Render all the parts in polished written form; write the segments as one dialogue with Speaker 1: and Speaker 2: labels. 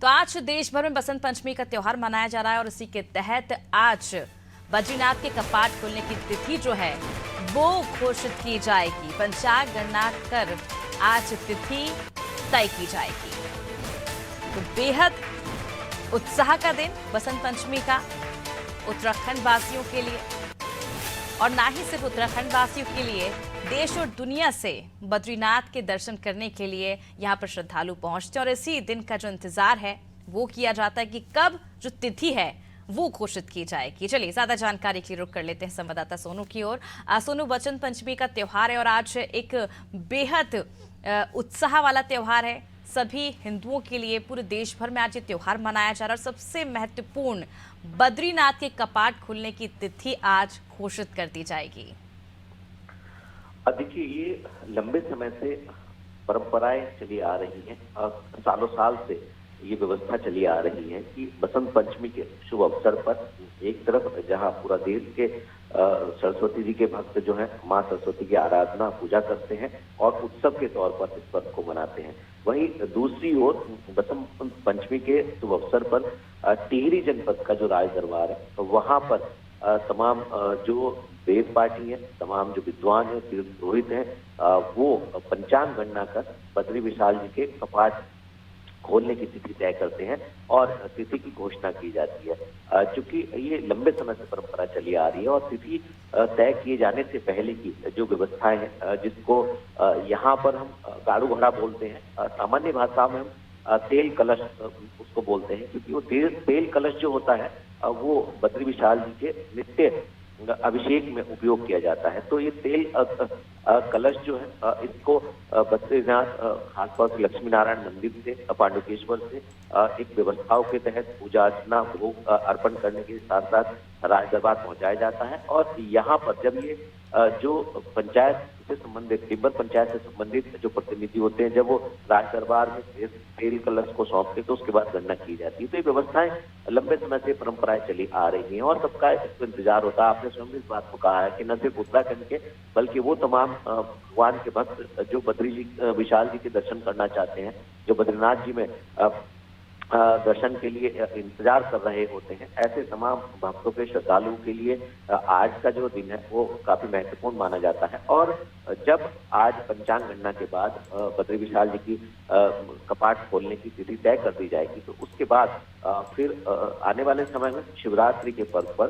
Speaker 1: तो आज देश भर में बसंत पंचमी का त्योहार मनाया जा रहा है और इसी के तहत आज बद्रीनाथ के कपाट खुलने की तिथि जो है वो घोषित की जाएगी। पंचांग गणना कर आज तिथि तय की जाएगी। तो बेहद उत्साह का दिन बसंत पंचमी का उत्तराखंड वासियों के लिए, और ना ही सिर्फ उत्तराखंड वासियों के लिए, देश और दुनिया से बद्रीनाथ के दर्शन करने के लिए यहाँ पर श्रद्धालु पहुंचते हैं। और इसी दिन का जो इंतजार है वो किया जाता है कि कब जो तिथि है वो घोषित की जाएगी। चलिए ज्यादा जानकारी के लिए रुख कर लेते हैं संवाददाता सोनू की ओर। सोनू, बसंत पंचमी का त्योहार है और आज एक बेहद उत्साह वाला त्योहार है सभी हिंदुओं के लिए। पूरे देश भर में आज ये त्योहार मनाया जा रहा है और सबसे महत्वपूर्ण बद्रीनाथ के कपाट खुलने की तिथि आज घोषित कर दी जाएगी।
Speaker 2: देखिए, ये लंबे समय से परंपराएं चली आ रही हैं। सालों साल से ये व्यवस्था चली आ रही है कि बसंत पंचमी के शुभ अवसर पर एक तरफ जहां पूरा देश के सरस्वती जी के भक्त जो हैं मां सरस्वती की आराधना पूजा करते हैं और उत्सव के तौर पर इस पर्व को मनाते हैं, वहीं दूसरी ओर बसंत पंचमी के शुभ अवसर पर टिहरी जनपद का जो राज दरबार है तो वहां पर तमाम जो वेद पाठी हैं, तमाम जो विद्वान हैं, तीर्थ पुरोहित हैं, वो पंचांग गणना कर बद्री विशाल जी के कपाट खोलने की तिथि तय करते हैं और तिथि की घोषणा की जाती है। चूंकि ये लंबे समय से परंपरा चली आ रही है और तिथि तय किए जाने से पहले की जो व्यवस्थाएं हैं, जिसको यहाँ पर हम गाड़ू घड़ा बोलते हैं, सामान्य भाषा में हम तेल कलश उसको बोलते हैं, क्योंकि वो तेल कलश जो होता है वो बद्री विशाल जी के नित्य अभिषेक में उपयोग किया जाता है। तो ये तेल कलश जो है इसको बद्रीनाथ खासतौर से लक्ष्मी नारायण मंदिर से पांडुकेश्वर से एक व्यवस्थाओं के तहत पूजा अर्चना भोग अर्पण करने के साथ साथ राज दरबार पहुंचाया जाता है। और यहाँ पर जब ये जो पंचायत से संबंधित, तिब्बत पंचायत से संबंधित जो प्रतिनिधि होते हैं, जब वो राज दरबार में तेल कलश को सौंपते तो उसके बाद गणना की जाती है। तो ये व्यवस्थाएं लंबे समय से परंपराएं चली आ रही हैं और सबका इसको इंतजार होता है। आपने स्वयं इस बात को कहा है कि न सिर्फ उत्तराखंड के बल्कि वो तमाम भगवान के भक्त जो बद्री जी विशाल जी के दर्शन करना चाहते हैं, जो बद्रीनाथ जी में दर्शन के लिए इंतजार कर रहे होते हैं, ऐसे तमाम भक्तों के श्रद्धालुओं के लिए आज का जो दिन है वो काफी महत्वपूर्ण माना जाता है। और जब आज पंचांग गणना के बाद बद्री विशाल जी की कपाट खोलने की तिथि तय कर दी जाएगी तो उसके बाद फिर आने वाले समय में शिवरात्रि के पर्व पर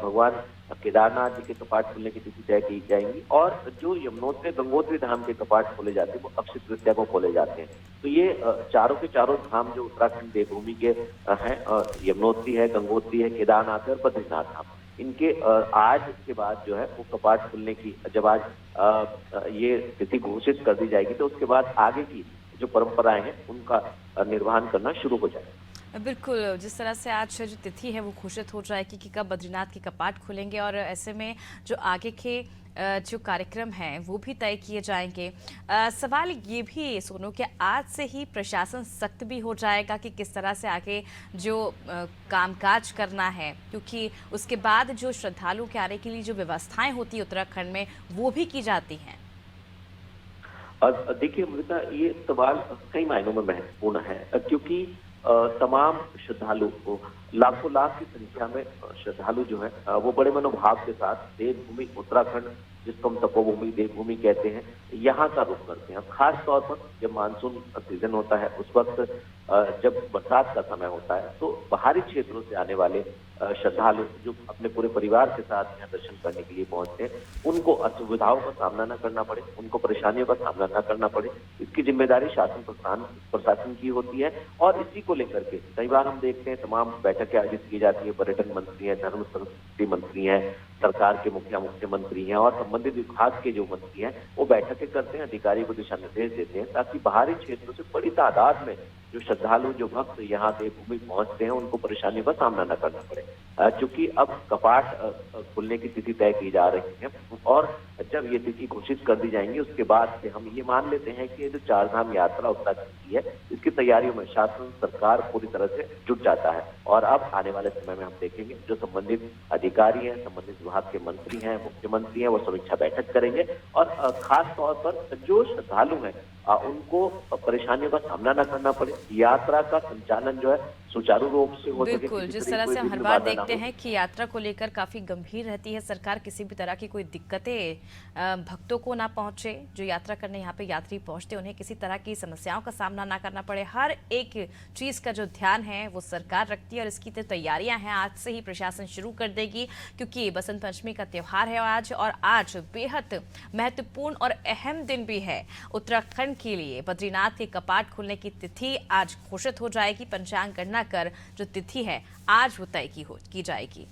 Speaker 2: भगवान केदारनाथ जी के कपाट खोलने की तिथि तय की जाएंगी और जो यमुनोत्री गंगोत्री धाम के कपाट खोले जाते हैं वो अक्षय तृतीया को खोले जाते हैं। तो ये चारों के चारों धाम जो उत्तराखंड देवभूमि के हैं, यमुनोत्री है, गंगोत्री है, केदारनाथ है और बद्रीनाथ धाम, इनके आज के बाद जो है वो कपाट खुलने की जब आज ये तिथि घोषित कर दी जाएगी तो उसके बाद आगे की जो परंपराएं हैं उनका निर्वहन करना शुरू हो जाएगा।
Speaker 1: बिल्कुल, जिस तरह से आज जो तिथि है वो घोषित हो जाएगी कि कब बद्रीनाथ के कपाट खुलेंगे और ऐसे में जो आगे के जो कार्यक्रम हैं वो भी तय किए जाएंगे। सवाल ये भी सोनू कि आज से ही प्रशासन सख्त भी हो जाएगा कि किस तरह से आगे जो कामकाज करना है, क्योंकि उसके बाद जो श्रद्धालुओं के आने के लिए जो व्यवस्थाएं होती है उत्तराखंड में वो भी की जाती हैं।
Speaker 2: देखिए अमृता, ये सवाल कई मायनों में महत्वपूर्ण है क्योंकि तमाम श्रद्धालु लाखों लाख की संख्या में श्रद्धालु जो है वो बड़े मनोभाव के साथ देवभूमि उत्तराखंड, जिसको हम तपोभूमि देवभूमि कहते हैं, यहाँ का रुख करते हैं। खास तौर पर जब मानसून सीजन होता है उस वक्त जब बरसात का समय होता है तो बाहरी क्षेत्रों से आने वाले श्रद्धालु जो अपने पूरे परिवार के साथ यहाँ दर्शन करने के लिए पहुंचते हैं, उनको असुविधाओं का सामना न करना पड़े, उनको परेशानियों का सामना न करना पड़े, इसकी जिम्मेदारी शासन प्रशासन की होती है। और इसी को लेकर के कई बार हम देखते हैं तमाम बैठकें आयोजित की जाती है, पर्यटन मंत्री हैं, धर्म संस्कृति मंत्री हैं, सरकार के मुख्यमंत्री हैं और संबंधित विभाग के जो मंत्री हैं वो बैठकें करते हैं, अधिकारियों को दिशा निर्देश देते हैं ताकि बाहरी क्षेत्रों से बड़ी तादाद में जो श्रद्धालु जो भक्त यहाँ देवभूमि पहुंचते हैं उनको परेशानियों का सामना न करना पड़े। चूंकि अब कपाट खुलने की तिथि तय की जा रही है और जब ये तिथि घोषित कर दी जाएंगी उसके बाद से हम ये मान लेते हैं कि ये जो चारधाम यात्रा उत्तराखंड की है इसकी तैयारियों में शासन सरकार पूरी तरह से जुट जाता है। और अब आने वाले समय में हम देखेंगे जो संबंधित अधिकारी हैं, संबंधित विभाग के मंत्री हैं, मुख्यमंत्री हैं, वो समीक्षा बैठक करेंगे और खास तौर पर जो श्रद्धालु हैं उनको परेशानियों का सामना न करना पड़े, यात्रा का संचालन जो है सुचारू रूप से हो सके।
Speaker 1: बिल्कुल,
Speaker 2: किसी
Speaker 1: जिस
Speaker 2: तरह
Speaker 1: तरह
Speaker 2: कोई
Speaker 1: से हम हर
Speaker 2: विघ्न
Speaker 1: बार
Speaker 2: बाधा ना
Speaker 1: देखते
Speaker 2: हो।
Speaker 1: हैं कि यात्रा को लेकर काफी गंभीर रहती है सरकार, किसी भी तरह की कोई दिक्कतें भक्तों को ना पहुंचे, जो यात्रा करने यहाँ पे यात्री पहुंचते उन्हें किसी तरह की समस्याओं का सामना ना करना पड़े। हर एक चीज का जो ध्यान है वो सरकार रखती है और इसकी तो तैयारियां हैं, आज से ही प्रशासन शुरू कर देगी क्योंकि बसंत पंचमी का त्योहार है आज, और आज बेहद महत्वपूर्ण और अहम दिन भी है उत्तराखंड के लिए। बद्रीनाथ के कपाट खुलने की तिथि आज घोषित हो जाएगी, पंचांग गणना कर जो तिथि है आज वो तय की जाएगी।